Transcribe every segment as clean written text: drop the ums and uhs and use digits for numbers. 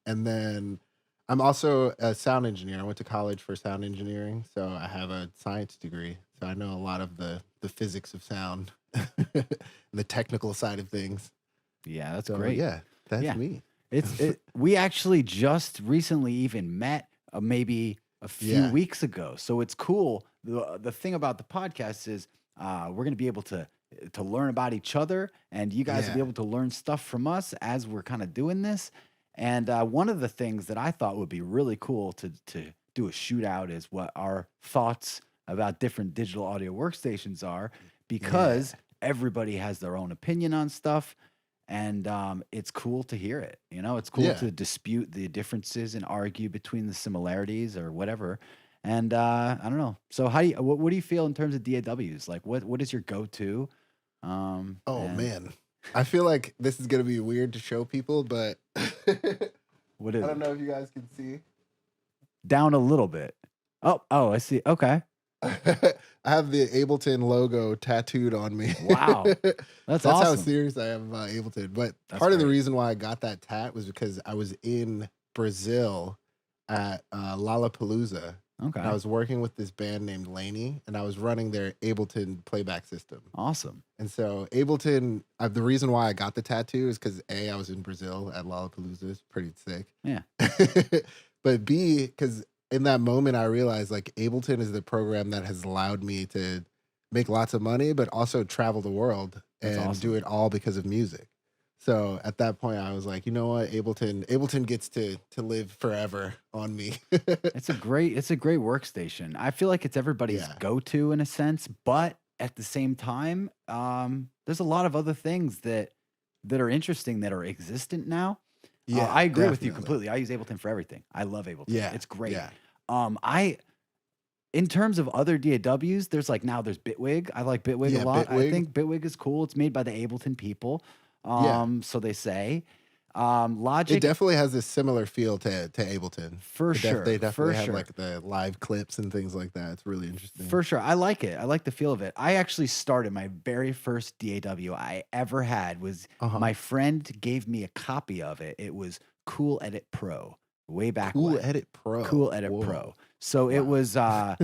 And then I'm also a sound engineer. I went to college for sound engineering, so I have a science degree. So I know a lot of the physics of sound and the technical side of things. Yeah, that's So great. yeah, that's Yeah. me. We actually just recently even met maybe a few Yeah, weeks ago. So it's cool. The thing about the podcast is we're going to be able to learn about each other, and you guys will be yeah, able to learn stuff from us as we're kind of doing this. And one of the things that I thought would be really cool to do a shootout is what our thoughts about different digital audio workstations are, yeah, because everybody has their own opinion on stuff, and it's cool to hear it. It's cool yeah. to dispute the differences and argue between the similarities or whatever. And I don't know. So what do you feel in terms of DAWs? Like what is your go-to? Oh And man, I feel like this is gonna be weird to show people, but I what is don't it? know if you guys can see. Down a little bit. Oh, I see. Okay. I have the Ableton logo tattooed on me. Wow. That's That's how awesome. serious I am about Ableton. But That's part of the great. reason why I got that tat was because I was in Brazil at Lollapalooza. And I Okay. was working with this band named Laney, and I was running their Ableton playback system. Awesome. And so Ableton, the reason why I got the tattoo is because A, I was in Brazil at Lollapalooza. It's pretty sick. Yeah. But B, because in that moment I realized like Ableton is the program that has allowed me to make lots of money, but also travel the world That's and do awesome. it all because of music. So at that point I was like, you know what, Ableton gets to live forever on me. It's a great workstation. I feel like it's everybody's Yeah. go-to in a sense, but at the same time, there's a lot of other things that are interesting that are existent now. Yeah, I agree with you definitely. completely. I use Ableton for everything. I love Ableton. Yeah. It's great. Yeah. I In terms of other DAWs, there's Bitwig. I like Bitwig a Yeah. lot. I Bitwig. think Bitwig is cool. It's made by the Ableton people. Yeah. So they say. It Logic, definitely has this similar feel to Ableton. for They sure, for definitely have sure. like the live clips and things like that. It's really interesting. For sure. I like it. I like the feel of it. I actually started my very first DAW I ever had was Uh-huh. my friend gave me a copy of it. It was Cool Edit Pro way back Cool when. Edit Cool Pro. Edit Pro. Whoa. So it Wow. was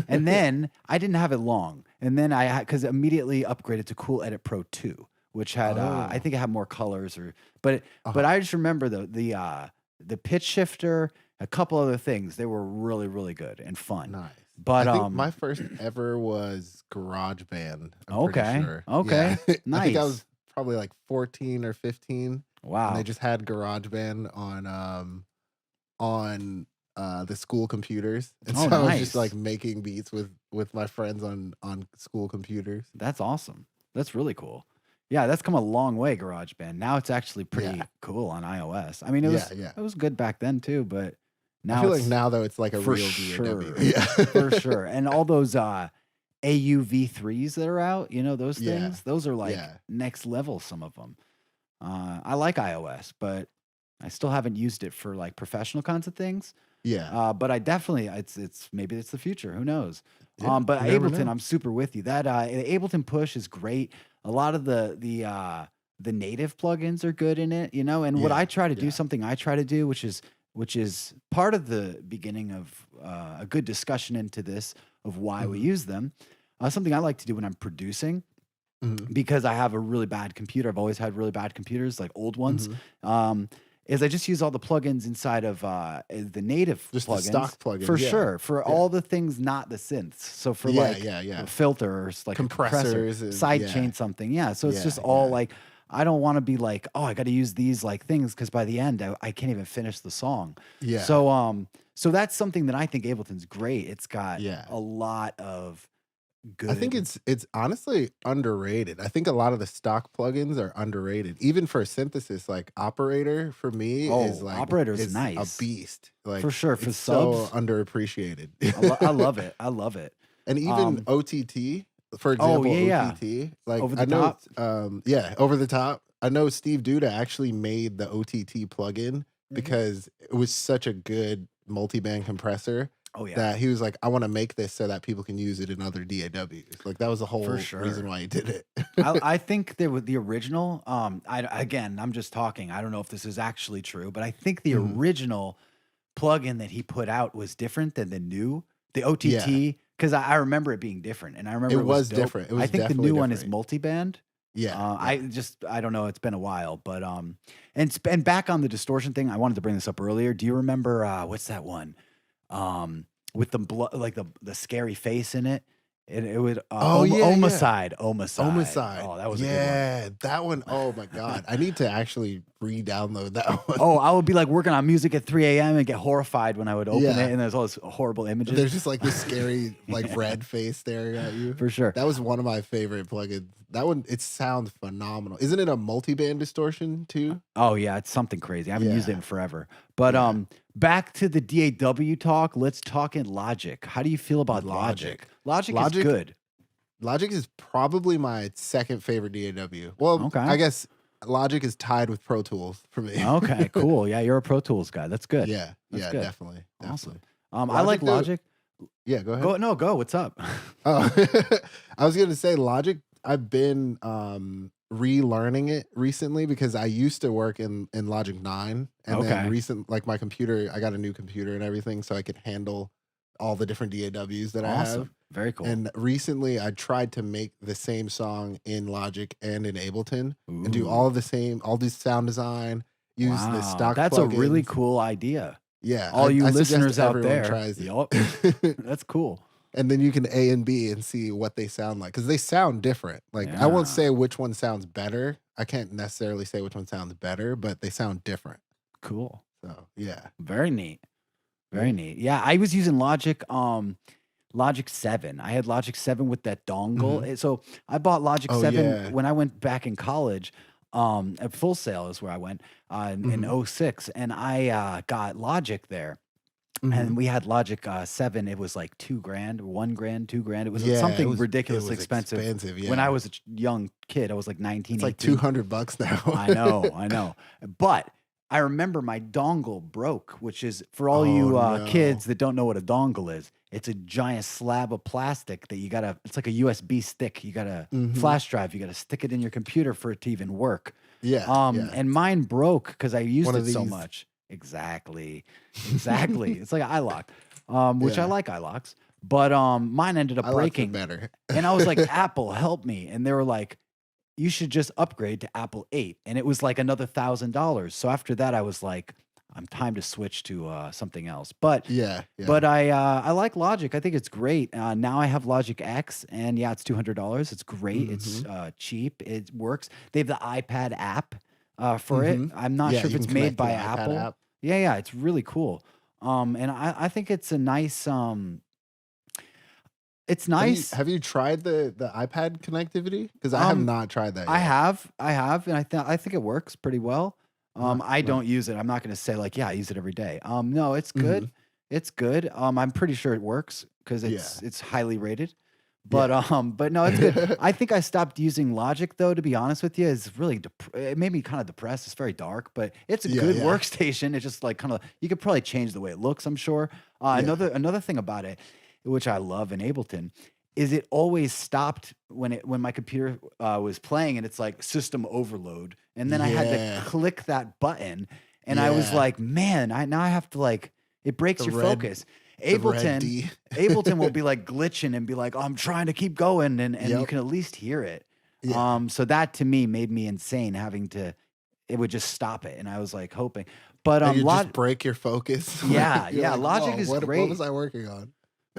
and then I didn't have it long. And then I had cuz immediately upgraded to Cool Edit Pro 2, which had I Oh. think it had more colors but Uh-huh. I just remember the pitch shifter, a couple other things. They were really really good and fun. Nice. I But think my first ever was GarageBand, I'm pretty okay. sure. Yeah. Okay. I think I Nice. was probably like 14 or 15, and they Wow. just had GarageBand on the school computers. And Oh, so I was just like nice. making beats with my friends on school computers. That's awesome. That's really cool. Yeah, that's come a long way, GarageBand. Now it's actually Yeah. pretty cool on iOS. I mean, it Yeah, was yeah. it was good back then too, but I now feel like it's now though it's like a for real DAW. sure. Yeah. For sure. And all those AUV3s that are out, those Yeah. things, those are like Yeah. next level, some of them. I like iOS, but I still haven't used it for like professional kinds of things. Yeah. But I definitely it's maybe it's the future. Who knows? Yeah. But You never Ableton, know. I'm super with you. That Ableton Push is great. A lot of the native plugins are good in it, And what I Yeah. try to do, Yeah. something I try to do, which is part of the beginning of a good discussion into this of why we Mhm. use them. Something I like to do when I'm producing, Mhm. because I have a really bad computer. I've always had really bad computers, like old ones. Mhm. Um, is I just use all the plugins inside of the native Just the plugins stock plugins. for Yeah. sure for Yeah. all the things not the synths. So for Yeah. like Yeah. a Yeah. filter or like a compressor, Compressors and side yeah. chain something, yeah. So it's just Yeah. all Yeah. like I don't want to be like, oh, I got to use these like things because by the end I can't even finish the song. Yeah. So that's something that I think Ableton's great. It's got Yeah. a lot of I think good. it's honestly underrated. I think a lot of the stock plugins are underrated. Even for synthesis, like Operator for me Oh, Operator's is a nice. beast. For Like sure, for it's so subs, underappreciated. I love it. I love it. And even Um, OTT, for oh example, yeah, yeah. OTT, like Over the I know top. it's yeah, over the top. I know Steve Duda actually made the OTT plugin Mhm. because it was such a good multi-band compressor Oh yeah, that he was like, I want to make this so that people can use it in other DAWs. Like that was the for whole reason sure. why he did I it. I think there was the original. Again, I'm just talking. I don't know if this is actually true, but I think the Mhm. original plugin that he put out was different than the new, the Yeah, OTT, because I remember it being different, and I it remember it was was dope. different. It I was think the definitely new one is different. multiband. Yeah, I yeah. just I don't know. It's been a while, but and back on the distortion thing, I wanted to bring this up earlier. Do you remember what's that one? With the blood, like the scary face in it. It would Oh yeah, yeah. Omicide, Omicide. Homicide. Oh, that was a good one. Yeah, that one. Oh my god, I need to actually re-download that one. Oh, I would be like working on music at 3 a.m. and get horrified when I would open it Yeah, and there's all these horrible images. there's just like this scary like Yeah, red face staring at you. for sure. That was one of my favorite plugins. That one, it sounds phenomenal. Isn't it a multi-band distortion too? Oh yeah, it's something crazy. I haven't used it Yeah, in forever. But yeah. back to the DAW talk. Let's talk in Logic. How do you feel about Logic. Logic? Logic is Logic good. Logic is probably my second favorite DAW. Well, Okay. I guess Logic is tied with Pro Tools for me. Okay, cool. Yeah, you're a Pro Tools guy. That's good. Yeah, That's yeah, good. definitely, Awesome. definitely. I like Logic though, Logic. yeah, go ahead. Go no, go. What's up? Oh, I was gonna say Logic. I've been relearning it recently because I used to work in Logic 9, and then Okay. recent like my computer, I got a new computer and everything, so I could handle all the different DAWs that I have. Awesome. Very cool. And recently, I tried to make the same song in Logic and in Ableton, and do Ooh. all the same, all this sound design, use the Wow. stock That's a really plugins. cool idea. Yeah, All you I suggest listeners out everyone there. tries Yup. it. That's cool. And then you can A and B and see what they sound like because they sound different. Like I won't Yeah. say which one sounds better. I can't necessarily say which one sounds better, but they sound different. Cool. So yeah, Very neat. Very yeah. neat. Yeah, I was using Logic, Logic 7. I had Logic 7 with that dongle. Hmm. So I bought Logic Oh 7 yeah. when I went back in college. At Full Sail is where I went in Hmm. '06, and I got Logic there. Hmm. And we had Logic 7. It was like 2 grand, 1 grand, 2 grand. It was Yeah, something it ridiculously was expensive. expensive. When I Yeah, was a young kid, I was like 19, it's like two 18. hundred bucks now. I know, I know. But I remember my dongle broke, which is for all Oh you no. kids that don't know what a dongle is. It's a giant slab of plastic that you gotta. It's like a USB stick. You got a Hmm. flash drive. You gotta stick it in your computer for it to even work. Yeah, yeah. And mine broke because I used One it of so these. much. Exactly, exactly. It's like an iLock, which I Yeah, like iLocks, but mine ended up I like it breaking, better. and I was like, Apple, help me, and they were like, you should just upgrade to Apple 8. And it was like another $1,000. So after that, I was like, I'm time to switch to something else. Yeah, yeah. But I like Logic. I think it's great. Now I have Logic X, and yeah, it's $200. It's great. It's Hmm. cheap. It works. They have the iPad app for it. Hmm. I'm not Yeah, sure if you can it's made connect to the by iPad Apple. app. Yeah, yeah, it's really cool. And I think it's a nice. It's nice. Have you tried the iPad connectivity? Because I have Um, not tried that yet. I have, and I think it works pretty well. I Nice. don't use it. I'm not gonna say like, yeah, I use it every day. No, it's good. Mhm. It's good. I'm pretty sure it works because Yeah. it's highly rated. But Yeah. but no, it's good. I think I stopped using Logic though, to be honest with you. It's really it made me kind of depressed. It's very dark, but it's a Yeah, good yeah. workstation. It's just like kind of you could probably change the way it looks, I'm sure. Yeah. Another thing about it, which I love in Ableton, is it always stopped when my computer was playing and it's like system overload, and then I had to Yeah. click that button, and I was Yeah. like, man, I now I have to like it breaks The your red focus. the red Ableton D. Ableton will be like glitching and be like, "Oh, I'm trying to keep going," and you Yep. can at least hear it. Yeah. So that to me made me insane having to it would just stop it, and I was like hoping. But And you just lot break your focus. Like, yeah, you're yeah, like, Logic "Whoa, is what was great. I working on?"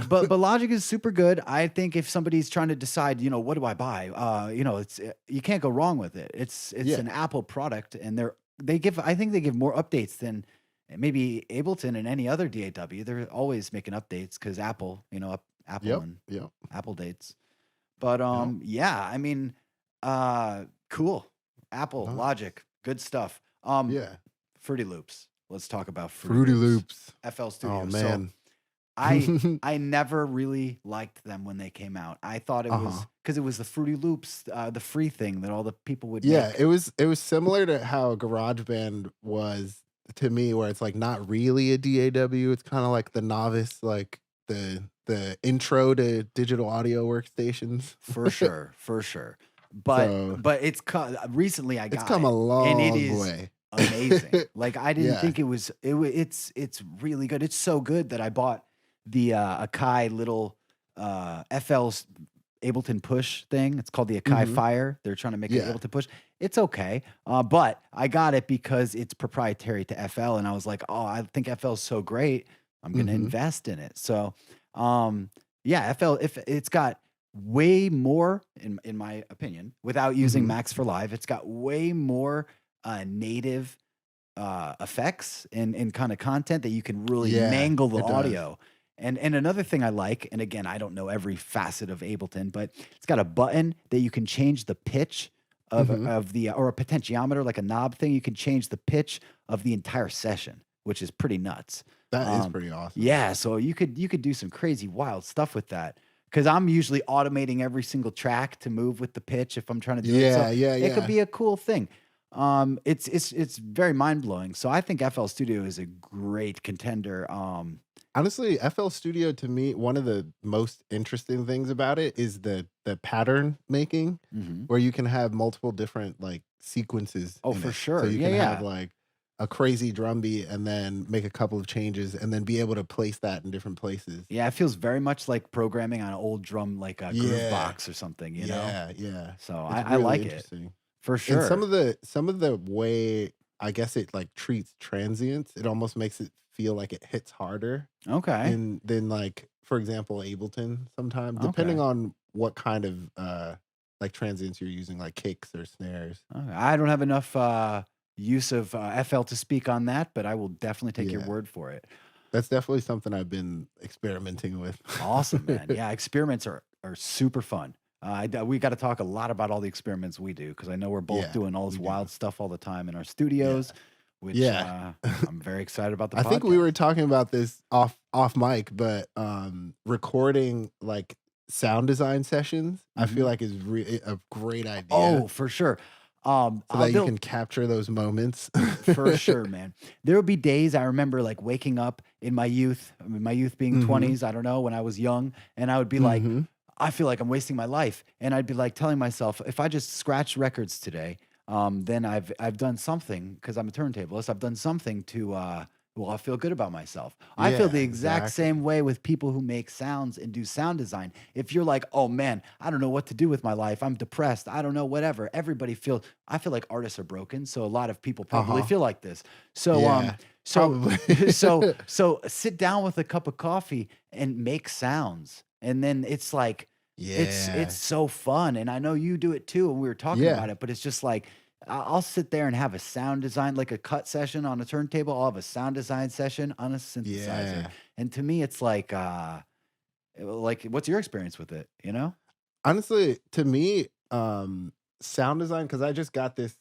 But Logic is super good. I think if somebody's trying to decide, what do I buy? It's you can't go wrong with it. It's Yeah. an Apple product, and they give I think they give more updates than maybe Ableton and any other DAW. They're always making updates because Apple, Apple Yep. and Yep. Apple dates. But Yep. yeah, I mean, cool. Apple Nice. Logic, good stuff. Yeah. Fruity Loops. Let's talk about Fruity Fruity Loops. Loops. FL Oh, Studio. So man. I never really liked them when they came out. I thought it was Uh-huh. because it was the Fruity Loops, the free thing that all the people would Yeah, make. it was similar to how GarageBand was to me, where it's, like, not really a DAW, it's kinda like the novice, like, the intro to digital audio workstations. For sure, for sure. So But recently I it's got come a it, and it long is way. amazing. Like I didn't Yeah. think it was. It's really good. It's so good that I bought the Akai little FL's Ableton Push thing. It's called the Akai Hmm. Fire. They're trying to make an Yeah. Ableton Push. It's okay, but I got it because it's proprietary to FL, and I was like, oh, I think FL is so great. I'm gonna Hmm. invest in it. So, um, yeah, FL if it's got way more in my opinion without using Hmm. Max for Live. It's got way more native effects and kind of content that you can really Yeah, mangle the it does. audio. And another thing I like, and again, I don't know every facet of Ableton, but it's got a button that you can change the pitch Hmm. of the or a potentiometer, like a knob thing. You can change the pitch of the entire session, which is pretty nuts. That is Um, pretty awesome. yeah, so you could do some crazy wild stuff with that. Because I'm usually automating every single track to move with the pitch if I'm trying to do it. So Yeah, yeah, it could yeah. be a cool thing. It's very mind blowing. So I think FL Studio is a great contender. Honestly, FL Studio to me, one of the most interesting things about it is the pattern making, Mhm. where you can have multiple different like sequences Oh, in for it. So sure. you Yeah, can have yeah, like a crazy drum beat and then make a couple of changes and then be able to place that in different places. yeah. It feels very much like programming on an old drum, like a groove Yeah. box or something. You know. Yeah, yeah. So It's I really like it interesting. for And sure. some of the way I guess it like treats transients, it almost makes it feel like it hits harder Okay. than like, for example, Ableton sometimes, depending Okay. on what kind of like transients you're using, like kicks or snares. Okay. I don't have enough use of FL to speak on that, but I will definitely take your Yeah. word for it. That's definitely something I've been experimenting with. Awesome, man. Yeah, experiments are super fun. We got to talk a lot about all the experiments we do because I know we're both Yeah, doing all this we do. wild stuff all the time in our Yeah. studios, which Yeah. I'm very excited about the I think we were podcast. talking about this off mic, but recording like sound design sessions, I feel Hmm. like is a great idea Oh, for sure. so that you There'll can capture those moments. For sure, man. There would be days I remember like waking up in my youth, I mean, my youth being Mhm. 20s, I don't know, when I was young, and I would be like, Mhm. I feel like I'm wasting my life. And I'd be like telling myself, if I just scratch records today, then I've done something because I'm a turntablist. I've done something to well, I feel good about myself. I feel Yeah, the exact same exactly. way with people who make sounds and do sound design. If you're like, oh man, I don't know what to do with my life. I'm depressed. I don't know, whatever. I feel like artists are broken. So a lot of people probably Uh-huh. feel like this. So Yeah, so probably. so sit down with a cup of coffee and make sounds. And then it's like it's Yeah. so fun. And I know you do it too. And we were talking Yeah. about it, but it's just like I'll sit there and have a sound design, like a cut session on a turntable. I'll have a sound design session on a synthesizer. Yeah. And to me, it's like, what's your experience with it? You know? Honestly, to me, sound design, because I just got this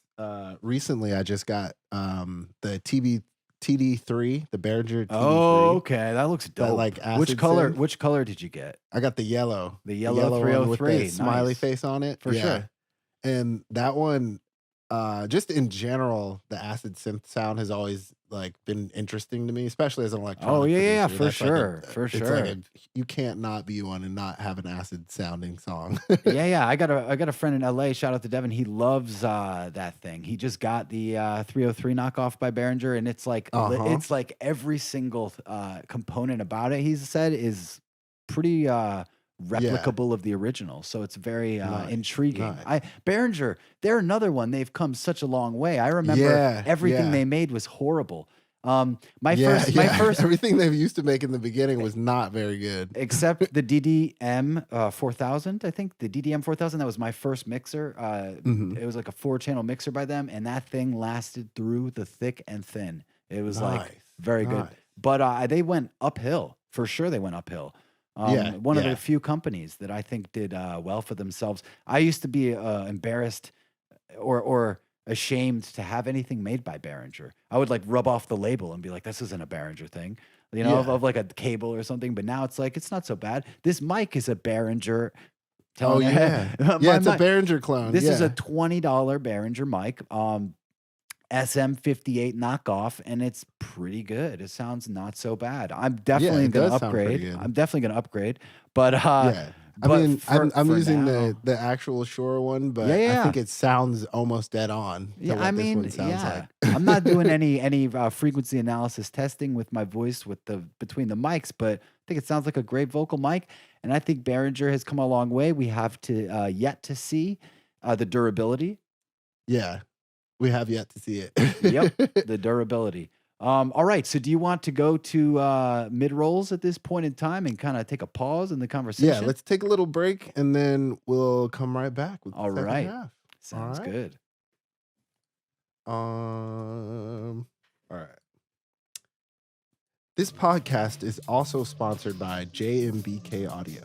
recently, I just got the TD3, the Behringer Oh, TD3, okay. That looks that dope. like acid synth. Which color did you get? I got The the yellow yellow one with the 303. smiley Nice. face on it. For Yeah. sure. And that one, just in general, the acid synth sound has always like been interesting to me, especially as an Oh, electronic yeah, yeah, yeah, producer. for That's like sure. For it's like sure. you can't not be one and not have an acid sounding song. Yeah, yeah. I got a friend in LA. Shout out to Devin. He loves that thing. He just got the 303 knockoff by Behringer, and Uh-huh. it's like every single component about it. He's said is pretty Yeah. replicable of the original. So it's very Nice. intriguing. Nice. I Behringer, they're another one. They've come such a long way. I remember Yeah. everything Yeah. they made was horrible. Yeah. My Yeah. first Everything they used to make in the beginning was not very good. except the DDM 4000. I think the DDM 4000, that was my first mixer. Mhm. It was like a 4-channel mixer by them, and that thing lasted through the thick and thin. It was like Nice. very good. Nice. But they went uphill for sure. They went uphill. Yeah. One of the Yeah. few companies that I think did well for themselves. I used to be embarrassed or ashamed to have anything made by Behringer. I would like rub off the label and be like, "This isn't a Behringer thing," Yeah. of like a cable or something. But now it's like it's not so bad. This mic is a Behringer. Oh, Telling yeah. you, Yeah, my it's a mic. Behringer clone. This is a Yeah. $20 Behringer mic. SM58 knockoff, and it's pretty good. It sounds not so bad. I'm Yeah, definitely it gonna does sound pretty upgrade. good. I'm definitely gonna upgrade, but Yeah. I but mean, for I'm using now, the actual Shure one, yeah, but yeah, I yeah. think it sounds almost dead on to Yeah, I what this mean, one sounds yeah. like. I'm not doing any frequency analysis testing with my voice with the between the mics, but I think it sounds like a great vocal mic, and I think Behringer has come a long way. We have to yet to see the durability. Yeah, we have yet to see Yep, it. the durability. All right, so do you want to go to mid rolls at this point in time and kind of take a pause in the Yeah, conversation? let's take a little break and then we'll come right back with the All second right, half. All sounds right. good. All right. This podcast is also sponsored by JMBK Audio.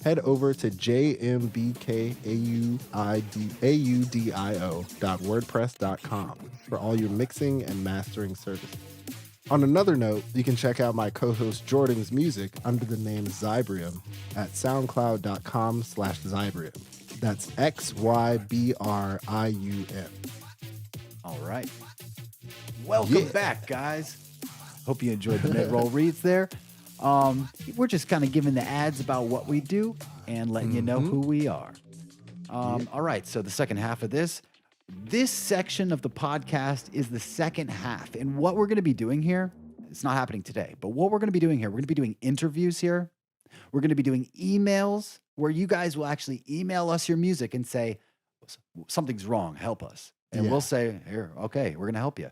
Head over to jmbkaudio.wordpress.com for all your mixing and mastering services. On another note, you can check out my co-host Jordan's music under the name Zybrium at soundcloud.com/Zybrium. That's XYBRIUM. All right, welcome Yeah. back, guys. Hope you enjoyed the mid-roll reads there. We're just kind of giving the ads about what we do and letting you know who we are. All right, so the second half of this section of the podcast is the second half. And what we're going to be doing here, it's not happening today, but what we're going to be doing here, we're going to be doing interviews here. We're going to be doing emails where you guys will actually email us your music and say, something's wrong, help us. And we'll Yeah. say, here, okay, we're going to help you.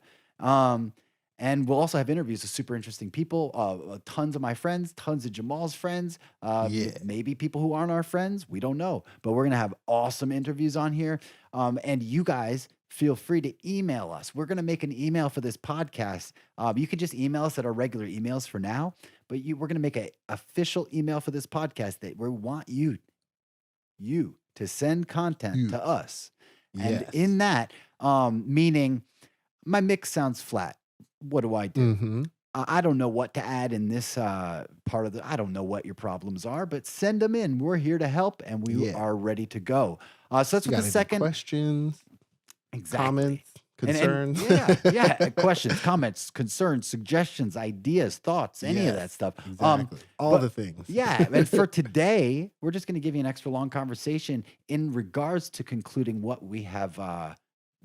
And we'll also have interviews with super interesting people, tons of my friends, tons of Jamal's friends, Yeah. maybe people who aren't our friends. We don't know. But we're going to have awesome interviews on here. And you guys feel free to email us. We're going to make an email for this podcast. You can just email us at our regular emails for now, but we're going to make an official email for this podcast that we want you to send content You. to us. And Yes. in that, meaning my mix sounds flat. What do I do? Mm-hmm. I don't know what to add in this part of I don't know what your problems are, but send them in. We're here to help, and we Yeah. are ready to go. So that's You what got the any second questions, exactly. comments, And concerns? yeah, questions, comments, concerns, suggestions, ideas, thoughts, any of that Yes, stuff. exactly. All but- the things. Yeah, and for today, we're just going to give you an extra long conversation in regards to concluding what we have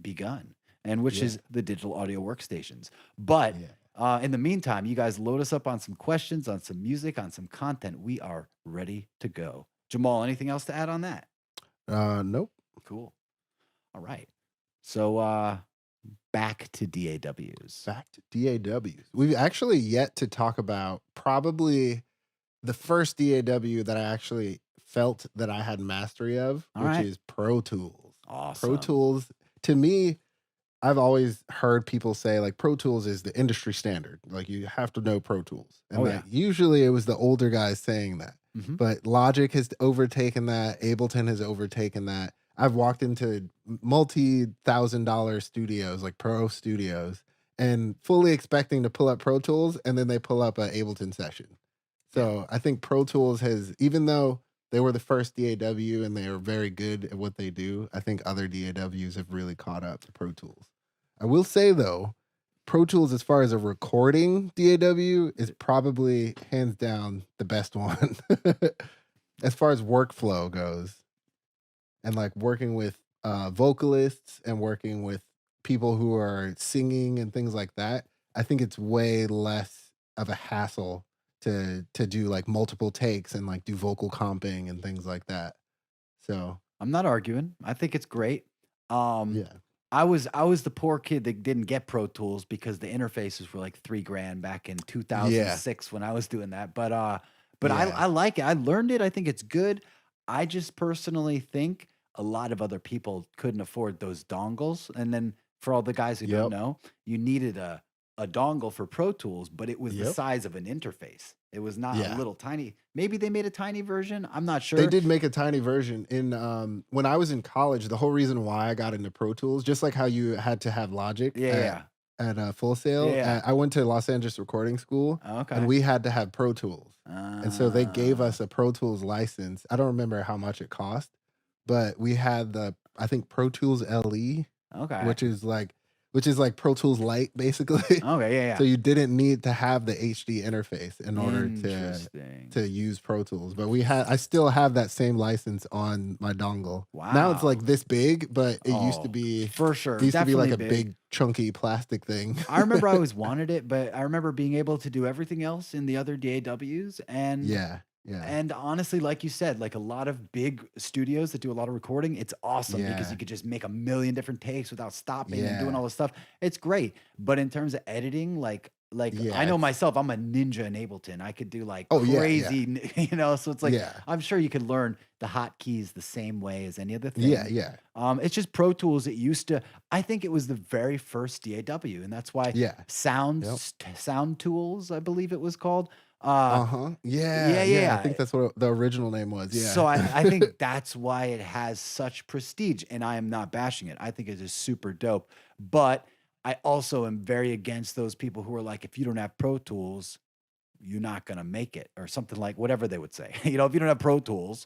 begun, and which Yeah. is the digital audio workstations. But Yeah. in the meantime, you guys load us up on some questions, on some music, on some content. We are ready to go. Jamal, anything else to add on that? Nope. Cool. All right. So back to DAWs. Back to DAWs. We've actually yet to talk about probably the first DAW that I actually felt that I had mastery of, All which right. is Pro Tools. Awesome. Pro Tools, to me, I've always heard people say like Pro Tools is the industry standard. Like you have to know Pro Tools. And Oh, like, yeah. usually it was the older guys saying that. Mhm. But Logic has overtaken that. Ableton has overtaken that. I've walked into multi-$1,000 studios, like pro studios, and fully expecting to pull up Pro Tools, and then they pull up an Ableton session. So I think Pro Tools has, even though they were the first DAW and they are very good at what they do, I think other DAWs have really caught up to Pro Tools. I will say though, Pro Tools, as far as a recording DAW, is probably hands down the best one. As far as workflow goes, and like working with vocalists and working with people who are singing and things like that, I think it's way less of a hassle to do like multiple takes and like do vocal comping and things like that. So I'm not arguing. I think it's great. yeah, I was the poor kid that didn't get Pro Tools because the interfaces were like $3,000 back in 2006 when I was doing that. But Yeah. I like it. I learned it. I think it's good. I just personally think a lot of other people couldn't afford those dongles. And then for all the guys who Yep. don't know, you needed a dongle for Pro Tools, but it was the Yep. size of an interface. It was not Yeah. a little tiny. Maybe they made a tiny version. I'm not sure. They did make a tiny version in when I was in college. The whole reason why I got into Pro Tools, just like how you had to have Logic Yeah. at Full Sail, Yeah. I went to Los Angeles Recording School, Okay. and we had to have Pro Tools. And so they gave us a Pro Tools license. I don't remember how much it cost, but we had I think Pro Tools LE, okay. which is like which is like Pro Tools Lite, basically. Okay, yeah, So yeah. you didn't need to have the HD interface in order Interesting. to use Pro Tools. But I still have that same license on my dongle. Now it's Wow. like this big, but Oh, for it sure. used to be like Definitely a big. big chunky plastic thing. I remember I always wanted it, but I remember being able to do everything else in the other DAWs. Yeah, yeah, And honestly, like you said, like a lot of big studios that do a lot of recording, it's awesome because you yeah, could just make a million different takes without stopping and doing yeah, all this stuff. It's great. But in terms of editing, like I yeah. know It's myself, I'm a ninja in Ableton. I could do like oh yeah, yeah, crazy, so it's like yeah, I'm sure you could learn the hotkeys the same way as any other yeah, thing. yeah, It's just Pro Tools. It used to, I think it was the very first DAW, and that's why yeah. Yep. Sound Tools, I believe it was called. Uh, Uh-huh. Yeah, yeah, yeah. I yeah. think that's what the original name was. Yeah. So I think that's why it has such prestige, and I am not bashing it. I think it is super dope. But I also am very against those people who are like, if you don't have Pro Tools, you're not gonna make it, or something like whatever they would say. If you don't have Pro Tools,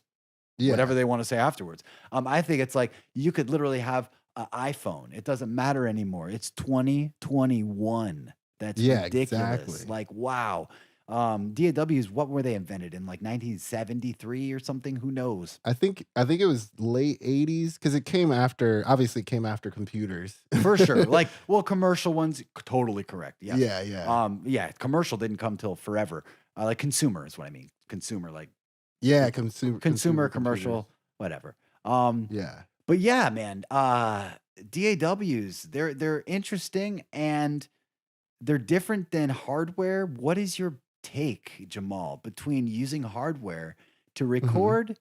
whatever Yeah. they want to say afterwards. I think it's like you could literally have an iPhone. It doesn't matter anymore. It's 2021. That's Yeah, ridiculous. exactly. Like, wow. DAWs, what were they invented in like 1973 or something? Who knows? I think it was late 80s because it came after obviously it came after computers. For sure. Like, well, commercial ones, totally correct. Yes. Yeah, yeah. Yeah, commercial didn't come till forever. Like consumer is what I mean. Consumer, like Yeah, the consumer, consumer computers. commercial, whatever. Um, Yeah. But yeah, man, DAWs, they're interesting and they're different than hardware. What is your take, Jamal, between using hardware to Mhm. record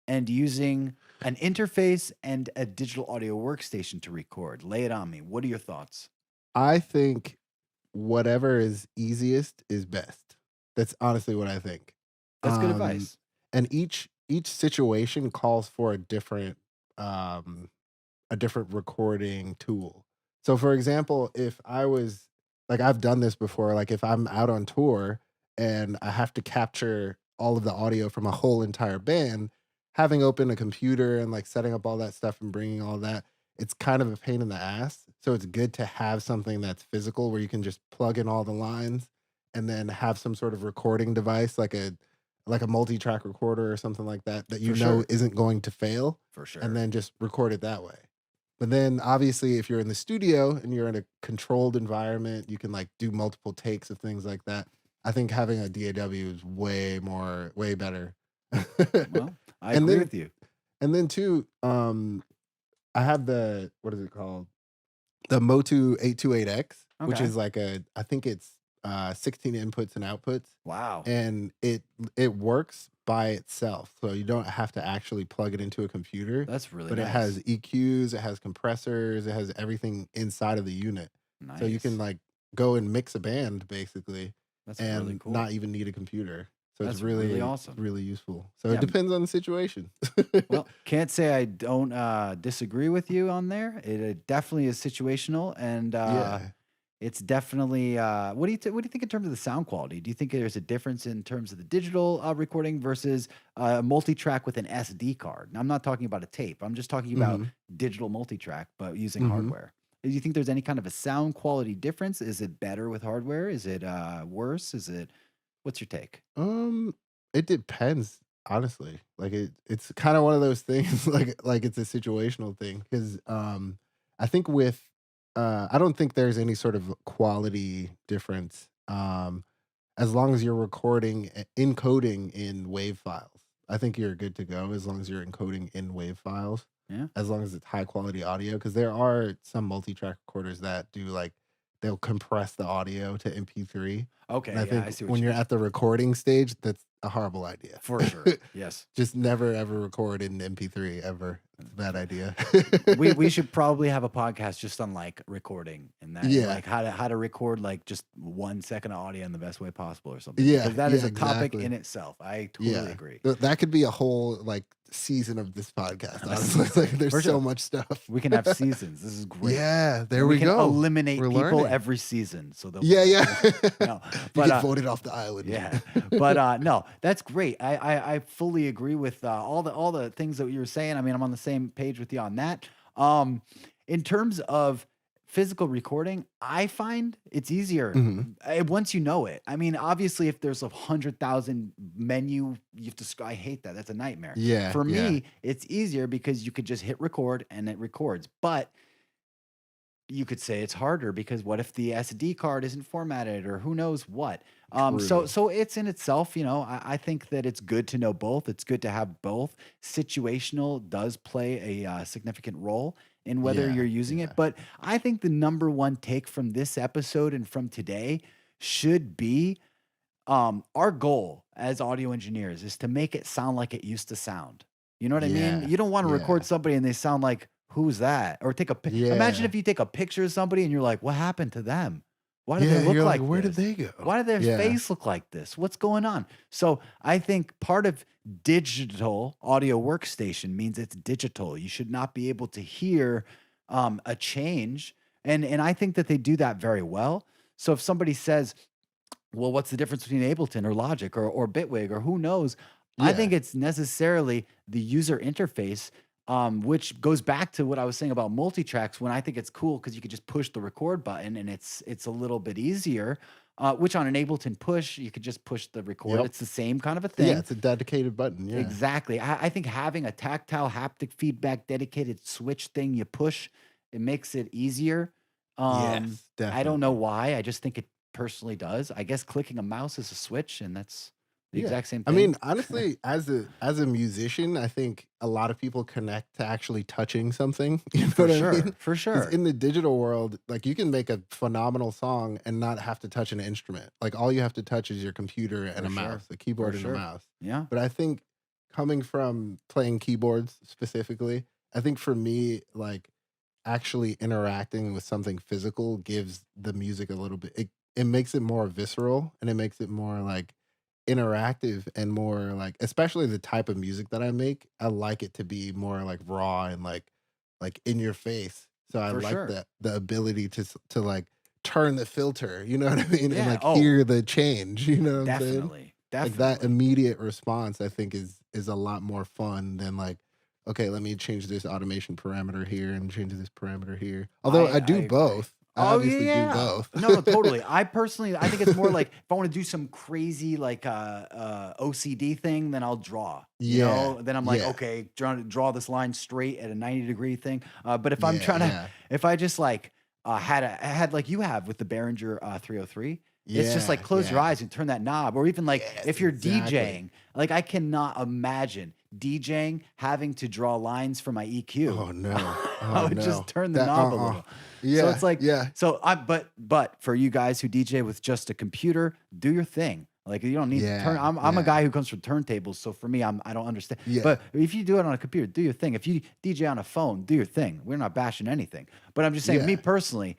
and using an interface and a digital audio workstation to record? Lay it on me. What are your thoughts? I think whatever is easiest is best. That's honestly what I think. That's good Um, advice. and each situation calls for um a different recording tool. So for example, if I was like I've done this before, like if I'm out on tour and I have to capture all of the audio from a whole entire band, having open a computer and like setting up all that stuff and bringing all that, it's kind of a pain in the ass. So it's good to have something that's physical where you can just plug in all the lines and then have some sort of recording device like a multi-track recorder or something like that that you For know sure. isn't going to fail For and sure. then just record it that way. But then obviously if you're in the studio and you're in a controlled environment, you can like do multiple takes of things like that. I think having a DAW is way better. Well, I and agree then with you. and then too, I have the what is it called? The Motu 828X, which Okay. is like I think it's 16 inputs and outputs, Wow. and it works by itself. So you don't have to actually plug it into a computer, That's really but it has nice. EQs, it has compressors, it has everything inside of the unit. So you can Nice. like go and mix a band basically That's really and cool. not even need a computer. So That's really it's awesome. really useful. So it Yeah. depends on the situation. Well, can't say I don't disagree with you on there. It definitely is situational, and Yeah. it's definitely. What do you think in terms of the sound quality? Do you think there's a difference in terms of the digital recording versus multi-track with an SD card? Now, I'm not talking about a tape. I'm just talking about Mhm. digital multi-track, but using Mhm. hardware. Do you think there's any kind of a sound quality difference? Is it better with hardware? Is it worse? Is it? What's your take? Um, it depends, honestly. Like it's kind of one of those things like it's a situational thing cuz I think with I don't think there's any sort of quality difference as long as you're recording encoding in wave files. I think you're good to go as long as you're encoding in wave files. Yeah. As long as it's high quality audio cuz there are some multi-track recorders that do like they'll compress the audio to MP3 and Okay. I Yeah, think I see what when you you're mean. at the recording stage, that's a horrible idea. For sure. Yes. Just never ever record in MP3 ever. It's a bad idea. We should probably have a podcast just on like recording and that and Yeah. like how to record like just 1 second of audio in the best way possible or something Yeah, because that is yeah, a topic exactly. in itself. I totally Yeah. agree. That could be a whole, like, season of this podcast, A honestly, like, season there's for so sure. much stuff. We can have seasons. This is great. Yeah, there We we can go. eliminate We're people learning. every season, so they'll be Yeah, like, yeah. no, You but get voted off the island. yeah, but no, that's great. I fully agree with all the things that you were saying. I mean, I'm on the same page with you on that. Um, in terms of physical recording, I find it's easier Mhm. once you know it. I mean, obviously, if there's 100,000 menu, you have to. I hate that. That's a nightmare. Yeah, For yeah. me, it's easier because you could just hit record and it records. But you could say it's harder because what if the SD card isn't formatted or who knows what? So True. so it's in itself, I think that it's good to know both. It's good to have both. Situational does play a significant role in whether Yeah, you're using yeah. it. But I think the number one take from this episode and from today should be our goal as audio engineers is to make it sound like it used to sound. You know what I mean? Yeah, You don't want to record yeah. somebody and they sound like, who's that? Or imagine Yeah. if you take a picture of somebody and you're like, what happened to them? Why do they Yeah, look you're like, like "Where did this? they go?" Why did their Yeah. face look like this? What's going on? So I think part of digital audio workstation means it's digital. You should not be able to hear a change. And I think that they do that very well. So if somebody says, well, what's the difference between Ableton or Logic or Bitwig or who knows? I think Yeah. it's necessarily the user interface, which goes back to what I was saying about multi-tracks. When I think it's cool because you could just push the record button and it's a little bit easier. Which on an Ableton push, you could just push the record. Yep. It's the same kind of a Yeah, thing. it's a dedicated button, yeah. Exactly. I think having a tactile haptic feedback dedicated switch thing you push, it makes it easier. Yes, I don't know definitely. why. I just think it personally does. I guess clicking a mouse is a switch, and that's the Yeah. exact same I mean, thing. honestly, as a musician, I think a lot of people connect to actually touching something, you know For what I sure. mean? For Because sure. in the digital world, like, you can make a phenomenal song and not have to touch an instrument. Like, all you have to touch is your computer and For a mouse, sure. a For keyboard and a sure. mouse. Yeah. But I think coming from playing keyboards specifically, I think for me, like, actually interacting with something physical gives the music a little bit it makes it more visceral, and it makes it more, like, interactive and more, like, especially the type of music that I make, I like it to be more, like, raw and, like, in your face. So I For like sure. the ability to, like, turn the filter, you know what I mean? And, Yeah. like, Oh, hear the change, you know what I'm saying? definitely. Like, that Definitely. immediate response, I think, is a lot more fun than, like, "Okay, let me change this automation parameter here and change this parameter here." Although I I do agree. both. I Oh obviously do yeah. both. No, totally. I think it's more like if I want to do some crazy like OCD thing, then I'll draw. Yeah. Then I'm like, Yeah. okay, trying to draw this line straight at a 90-degree thing. But if I'm Yeah, trying to, yeah. if I just like had like you have with the Behringer 303, it's just like Yeah, close your yeah. eyes and turn that knob, or even like Yes, if you're exactly. DJing, like I cannot imagine DJing having to draw lines for my EQ. Oh, no. I Oh, would just no. turn the That knob a little. So Yeah, it's like, yeah. but for you guys who DJ with just a computer, do your thing. Like you don't need turn. Yeah, I'm a yeah, guy who comes from turntables, so for me, I don't understand. yeah. But if you do it on a computer, do your thing. If you DJ on a phone, do your thing. We're not bashing anything. But I'm just saying, me Yeah. personally,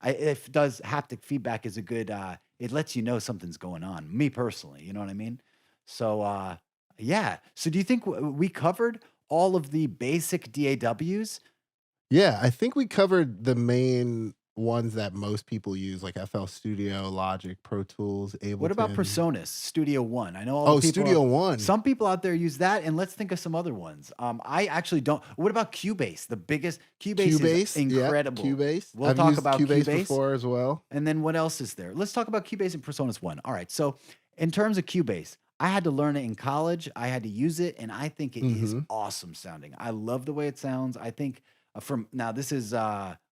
if does haptic feedback is a good. It lets you know something's going on. Me personally, you know what I mean. So yeah. So do you think we covered all of the basic DAWs? Yeah, I think we covered the main ones that most people use, like FL Studio, Logic, Pro Tools, What about Ableton. PreSonus Studio One? I know all the Oh, people. Studio One. Some people out there use that, and let's think of some other ones. I actually don't. What about Cubase? The biggest Cubase is Cubase, yep, incredible. Cubase. We'll I've talk used about Cubase Cubase, before as well. and then what else is there? Let's talk about Cubase and PreSonus One. All right. So, in terms of Cubase, I had to learn it in college. I had to use it, and I think it is Mhm. awesome sounding. I love the way it sounds. I think from now this is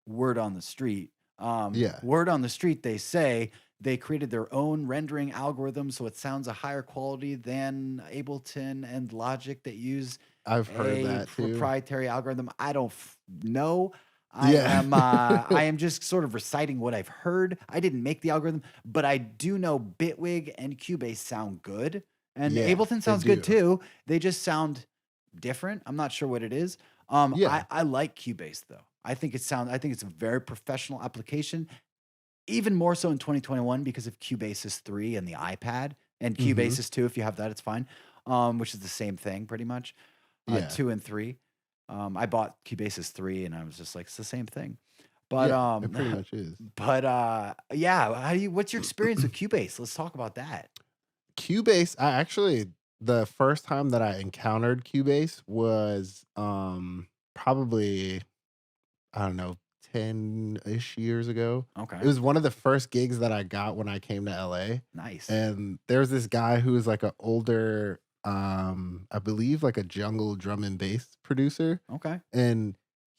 word on the street. Yeah. Word on the street, they say they created their own rendering algorithm, so it sounds a higher quality than Ableton and Logic that use I've heard a that too. proprietary algorithm. I don't know. Yeah. I am just sort of reciting what I've heard. I didn't make the algorithm, but I do know Bitwig and Cubase sound good, and Yeah, Ableton they sounds good do. too. They just sound different. I'm not sure what it is. Yeah. I like Cubase though. I think it's a very professional application, even more so in 2021 because of Cubase's 3 and the iPad, and Mhm. Cubase's 2, if you have that, it's fine, which is the same thing pretty much, Yeah. 2 and 3. I bought Cubase's 3 and I was just like, "It's the same thing." But, Yeah, it pretty much is. yeah, what's your experience with Cubase? Let's talk about that. Cubase, I actually the first time that I encountered Cubase was, probably, I don't know, 10-ish years ago. It Okay. was one of the first gigs that I got when I came to LA. Nice. And there's this guy who was like an older, I believe like a jungle drum and bass producer. Okay. And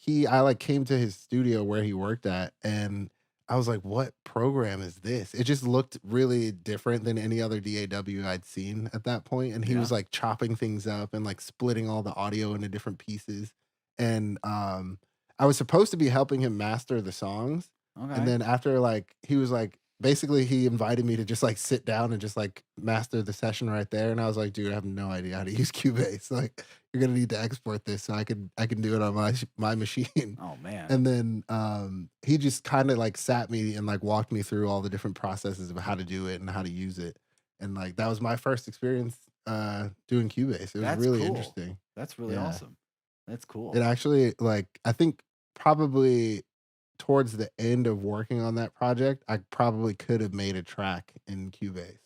I like came to his studio where he worked at, and I was like, "What program is this?" It just looked really different than any other DAW I'd seen at that point, and he Yeah. was like chopping things up and like splitting all the audio into different pieces. And I was supposed to be helping him master the songs, and Okay. then after like he was like basically he invited me to just like sit down and just like master the session right there, and I was like, "Dude, I have no idea how to use Cubase. Like, you're gonna need to export this so I can do it on my machine." Oh man. And then he just kind of like sat me and like walked me through all the different processes of how to do it and how to use it. And like that was my first experience doing Cubase. It was That's really cool. interesting. That's really Yeah. awesome. That's It cool. actually like I think probably towards the end of working on that project, I probably could have made a track in Cubase.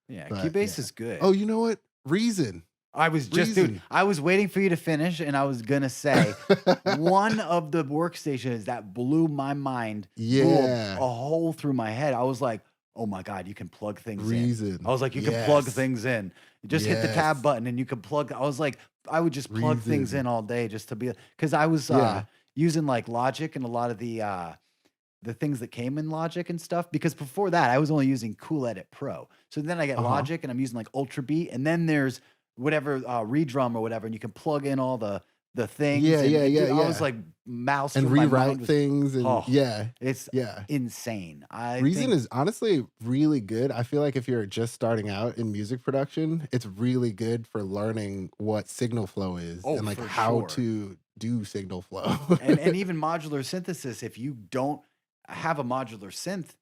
Yeah, But Cubase yeah. is good. Oh, you know what? Reason. I was just, dude, Reason. I was waiting for you to finish, and I was gonna say one of the workstations that blew my mind, blew Yeah. a hole through my head. I was like, oh my God, you can plug things in. I Reason. was like, you can plug Yes. things in. You just hit the tab Yes. button and you can plug. I was like, I would just plug things Reason. in all day just to be, because I was Yeah. using like Logic and a lot of the things that came in Logic and stuff. Because before that, I was only using Cool Edit Pro. So then I get Uh-huh. Logic and I'm using like Ultra Beat, and then there's whatever redrum or whatever, and you can plug in all the things. Yeah, yeah, And yeah, dude, I was yeah. like, mouse And from my mind rewrite was, things and oh, yeah. it's Yeah. insane. I Reason think, is honestly really good. I feel like if you're just starting out in music production, it's really good for learning what signal flow is oh, and like for how sure. to do signal flow. And even modular synthesis, if you don't have a modular synth,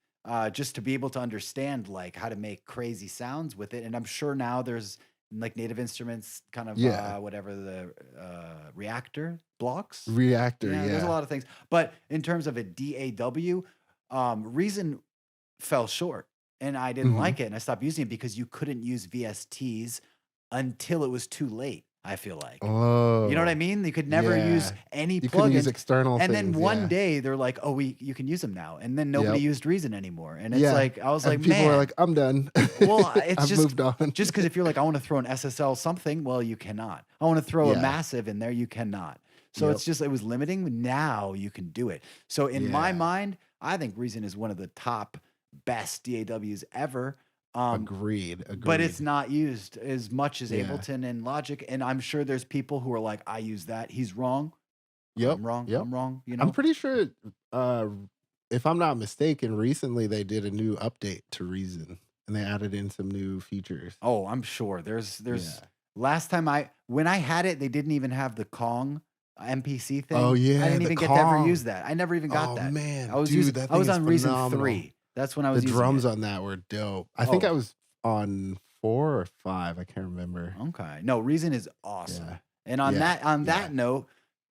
just to be able to understand like how to make crazy sounds with it. And I'm sure now there's like Native Instruments kind of Yeah. whatever the reactor blocks. Reactor, Yeah, there's a yeah. lot of things. But in terms of a DAW, Reason fell short, and I didn't Mhm. like it, and I stopped using it because you couldn't use VSTs until it was too late, I feel like. You know what I Oh, mean? You could never use yeah. any You couldn't use plugins. external And then things, one yeah. day they're like, "Oh, you can use them now." And then nobody Yep. used Reason anymore. And it's Yeah. like I was like, And people are "Man." like, "I'm done. Well, it's I've moved on." just because if you're like, "I want to throw an SSL something," well, you cannot. I want to throw a Yeah. massive in there, you cannot. So Yep. it's just it was limiting. Now you can do it. So in my Yeah. mind, I think Reason is one of the top best DAWs ever. Um, Agreed, but it's agreed. not used as much as Yeah. Ableton and Logic. And I'm sure there's people who are like, I use that. He's wrong. Yep, I'm wrong. yep. I'm wrong. You I'm know? pretty sure, uh, if I'm not mistaken, recently they did a new update to Reason, and they added in some new features. Oh, I'm sure. There's Yeah. last time when I had it, they didn't even have the Kong MPC Oh, thing. I yeah, didn't the even get to ever use Kong. that. I never even got Oh, that. man, dude, that I thing was is on Reason phenomenal. 3. That's when I The was using drums it. on that were dope. I think I Oh, was on 4 or 5, I can't remember. okay. No, Reason is Yeah. awesome. And Yeah, on yeah, that note,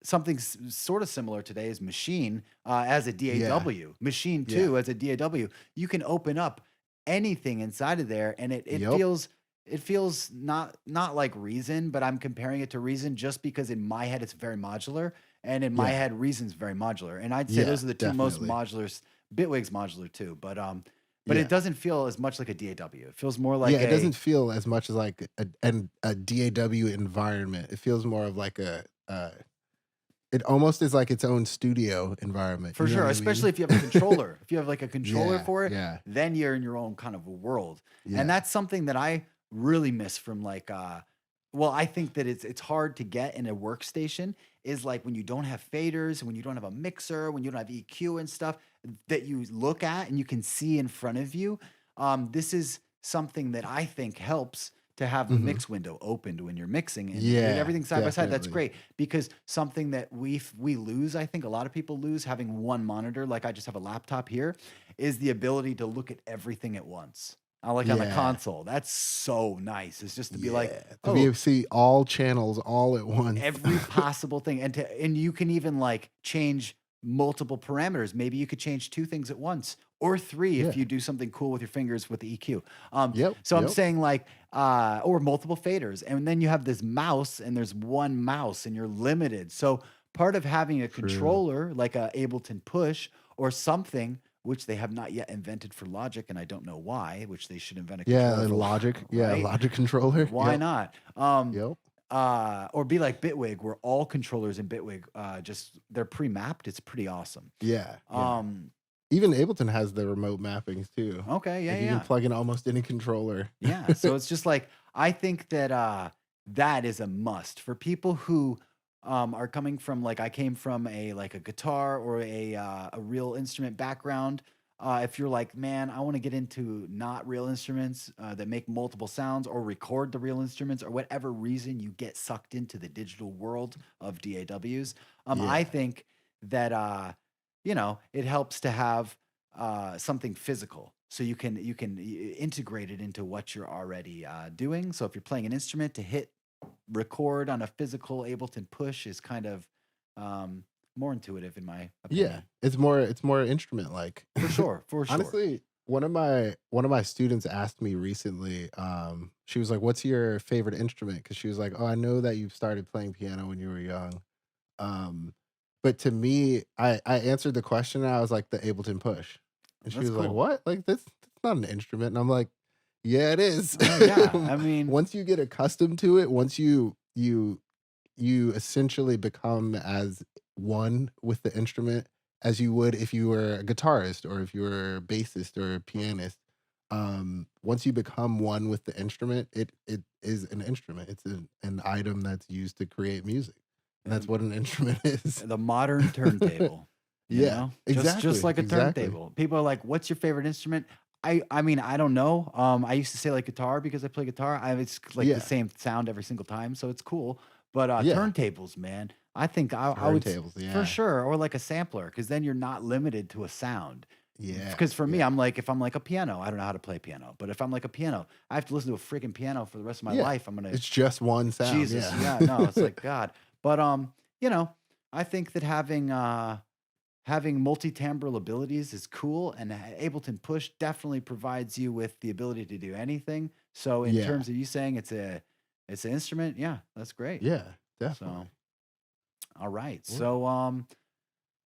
something sort of similar today is Machine as a yeah, DAW. Machine yeah. 2 as a DAW. You can open up anything inside of there, and Yep. it feels not like Reason, but I'm comparing it to Reason just because in my head it's very modular, and in my Yeah, head Reason's very modular. And I'd say yeah, those are the two most definitely. modular. Bitwig's modular too, but it Yeah. doesn't feel as much like a DAW. It feels more Yeah, like it doesn't a feel as much as like a DAW environment. It feels more of like it almost is like its own studio environment, For you know sure, what I especially mean? if you have a controller. If you have like a controller Yeah, for it, yeah, then you're in your own kind of a world. And yeah, that's something that I really miss from like well, I think that it's hard to get in a workstation is like when you don't have faders, when you don't have a mixer, when you don't have EQ and stuff that you look at and you can see in front of you. This is something that I think helps to have the mhm. mix window opened when you're mixing and Yeah, everything side by side. That's definitely. great because something that we lose, I think a lot of people lose having one monitor, like I just have a laptop here, is the ability to look at everything at once. I like on the Yeah, console. That's so nice. It's just to be like, yeah, to be oh, able to see all channels all at once. every possible thing, and you can even like change multiple parameters. Maybe you could change two things at once or three if Yeah, you do something cool with your fingers with the EQ. yep, So I'm yep. saying like or multiple faders, and then you have this mouse, and there's one mouse, and you're limited. So part of having a True. controller like a Ableton Push or something, which they have not yet invented for Logic, and I don't know why, which they should invent a Yeah, controller and for, Logic. Yeah, right? Logic controller. Why Yep. not? Yep. Or be like Bitwig, where all controllers in Bitwig just they're pre-mapped. It's pretty awesome. Yeah. Yeah. Um, Even Ableton has the remote mappings too. okay, yeah, Like you can yeah. plug in almost any controller. Yeah, so it's just like I think that that is a must for people who are coming from like I came from a like a guitar or a real instrument background. If you're like, man, I want to get into not real instruments that make multiple sounds or record the real instruments or whatever reason you get sucked into the digital world of DAWs, I Yeah. think that it helps to have something physical so you can integrate it into what you're already doing. So if you're playing an instrument, to hit record on a physical Ableton Push is kind of more intuitive in my Yeah. opinion. It's more instrument like. For sure, for sure. Honestly, one of my students asked me recently, she was like, "What's your favorite instrument?" Because she was like, "Oh, I know that you started playing piano when you were young." Um, but to me, I answered the question and I was like, "The Ableton Push." And she That's was like, cool. "What? Like that's not an instrument." And I'm like, "Yeah, it is." Yeah, I mean, Once you get accustomed to it, once you essentially become as one with the instrument as you would if you were a guitarist or if you were a bassist or a pianist. Once you become one with the instrument, it is an instrument. It's an item that's used to create music, and that's um, what an instrument is. the modern turntable, Yeah, just exactly, like a exactly. turntable. People are like, "What's your favorite instrument?" I mean, I don't know. I used to say like guitar because I play guitar. It's like the Yeah, same sound every single time, so it's cool. But yeah. turntables, man, I think I would Turntables. for Yeah, sure, or like a sampler, because then you're not limited to a sound. yeah, Because for me, yeah, I'm like, if I'm like a piano, I don't know how to play piano, but if I'm like a piano, I have to listen to a freaking piano for the rest of my yeah. life. I'm gonna It's just one sound. Jesus, Yeah, yeah, no, it's like God. But you know, I think that having multi-timbral abilities is cool, and Ableton Push definitely provides you with the ability to do anything. So in yeah, terms of you saying it's an instrument, yeah, that's great. yeah. So Definitely. all right. Well, So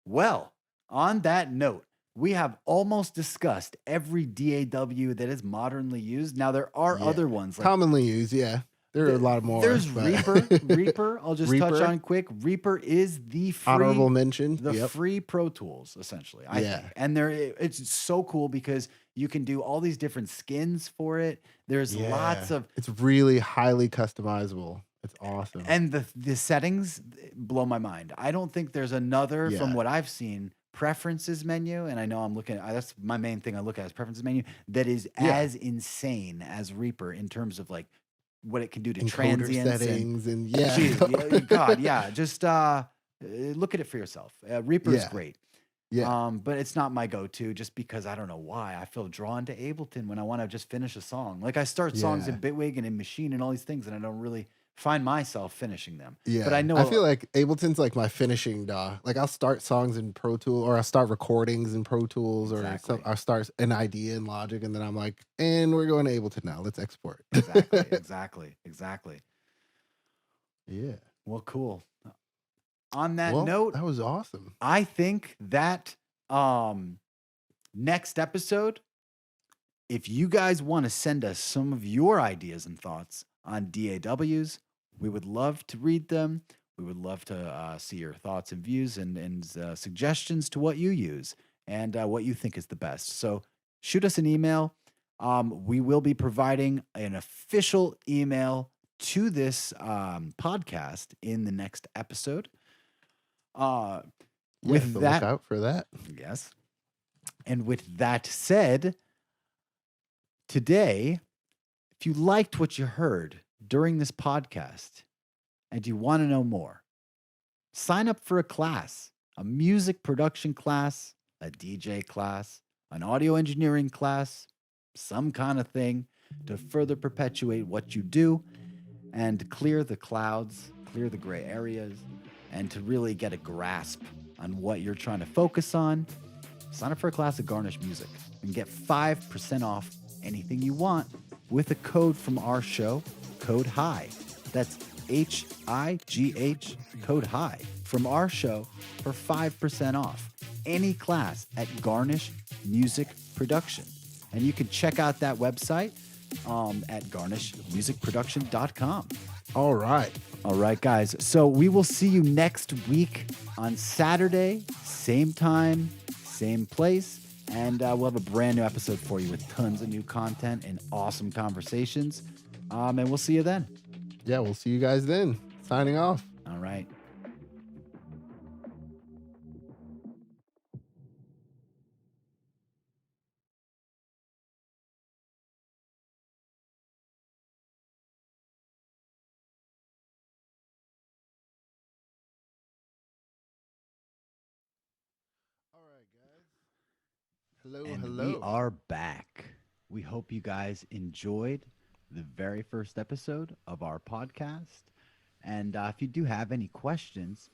well, on that note, we have almost discussed every DAW that is modernly used. Now there are yeah. other ones like Commonly used, yeah. There are a lot more, there's but Reaper. Reaper, I'll just touch Reaper, on quick. Reaper is honorable mention. the Yep. free Pro Tools, essentially, I Yeah. think. And it's so cool because you can do all these different skins for it. There's lots Yeah. of It's really highly customizable. It's awesome. and the settings blow my mind. I don't think there's another from Yeah. what I've seen preferences menu, and I know I'm looking at that's my main thing I look at is preferences menu that is Yeah. as insane as Reaper in terms of like what it can do to Encoder transients and settings and yeah. God, yeah, just look at it for yourself. Reaper is Yeah. great. Yeah. But it's not my go-to just because I don't know why. I feel drawn to Ableton when I want to just finish a song. Like I start songs in Yeah. Bitwig and in Machine and all these things, and I don't really find myself finishing them. But I Yeah. know I feel like Ableton's like my finishing DAW. Like I'll start songs in Pro Tool or I'll start recordings in Pro Tools or some exactly, I'll start an idea in Logic and then I'm like, and we're going to Ableton now. Let's export. exactly. Yeah. Well, cool. On that Well, note, that was awesome. I think that next episode, if you guys want to send us some of your ideas and thoughts on DAWs, we would love to read them. We would love to see your thoughts and views and suggestions to what you use and what you think is the best. So shoot us an email. We will be providing an official email to this podcast in the next episode. Uh, Yeah, with so look that, out for that. yes. And with that said, today, if you liked what you heard during this podcast and you want to know more, sign up for a class, a music production class, a DJ class, an audio engineering class, some kind of thing to further perpetuate what you do and clear the clouds, clear the gray areas, and to really get a grasp on what you're trying to focus on. Sign up for a class at Garnish Music and get 5% off anything you want with a code from our show, code HIGH. That's HIGH, code HIGH. from our show for 5% off any class at Garnish Music Production. And you can check out that website at garnishmusicproduction.com. All right. All right, guys. So we will see you next week on Saturday, same time, same place. And we'll have a brand new episode for you with tons of new content and awesome conversations. And we'll see you then. Yeah, we'll see you guys then. Signing off. All right. All right, guys. Hello, And we hello. are back. We hope you guys enjoyed the very first episode of our podcast. And if you do have any questions,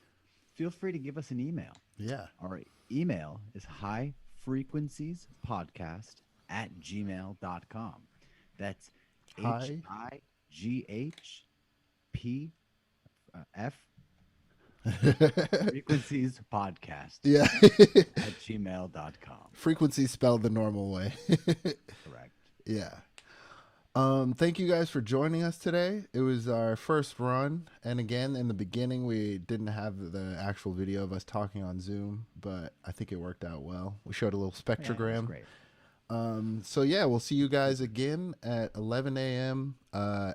feel free to give us an email. Yeah. Our email is highfrequenciesPodcast@gmail.com. That's Hi. HIGHPF frequencies podcast Yeah. at gmail.com. Frequency spelled the normal way. Correct. Yeah. Thank you guys for joining us today. It was our first run, and again, in the beginning, we didn't have the actual video of us talking on Zoom, but I think it worked out well. We showed a little Yeah, that's spectrogram. great. So yeah, we'll see you guys again at 11 a.m.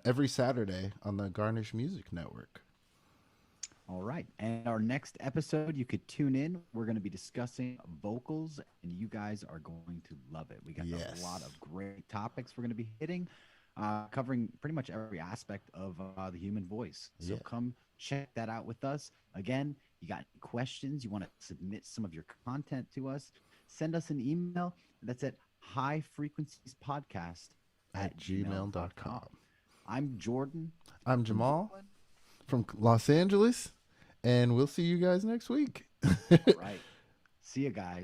Every Saturday on the Garnish Music Network. All right. And our next episode, you could tune in. We're going to be discussing vocals, and you guys are going to love it. We got Yes. a lot of great topics we're going to be hitting, covering pretty much every aspect of the human voice. So Yeah. come check that out with us. Again, you got questions, you want to submit some of your content to us, send us an email. That's at highfrequenciespodcast@gmail.com. I'm Jordan. I'm Jamaal from Los Angeles, and we'll see you guys next week. All right. See you guys.